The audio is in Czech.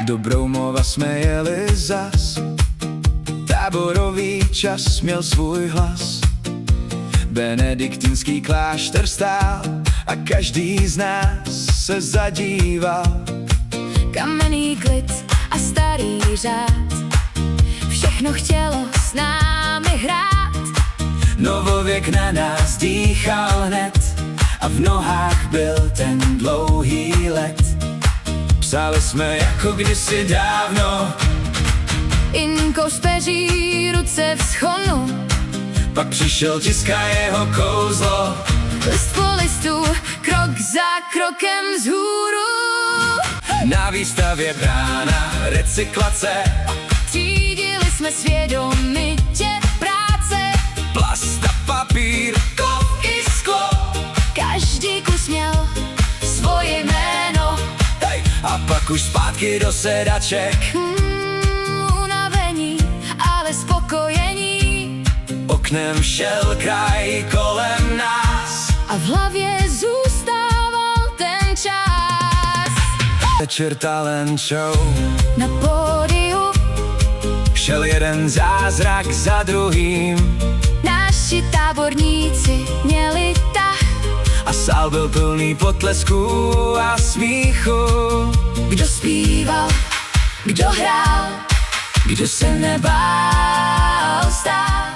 Do Broumova jsme jeli zas, táborový čas měl svůj hlas. Benediktinský klášter stál a každý z nás se zadíval. Kamenný klid a starý řád, všechno chtělo s námi hrát. Novověk na nás dýchal hned a v nohách byl ten dlouhý let. Psali jsme jako kdysi dávno, Inkous peří, ruce v schonu, pak přišel tisk a jeho kouzlo. list po listu, krok za krokem vzhůru. Na výstavě brána, recyklace, Třídili jsme svědomitě práce, plast a papír, kov i sklo. každý kus měl svoje jméno. Hej, a pak už zpátky do sedaček, Unavení, ale spokojení, oknem šel kraj kolem nás. a v hlavě zůstával ten čas. Večer talent show, Na pódiu šel jeden zázrak za druhým naši táborníci měli tah. a sál byl plný potlesků a smíchu. Kdo zpíval, kdo hrál, Kdo se nebál stát,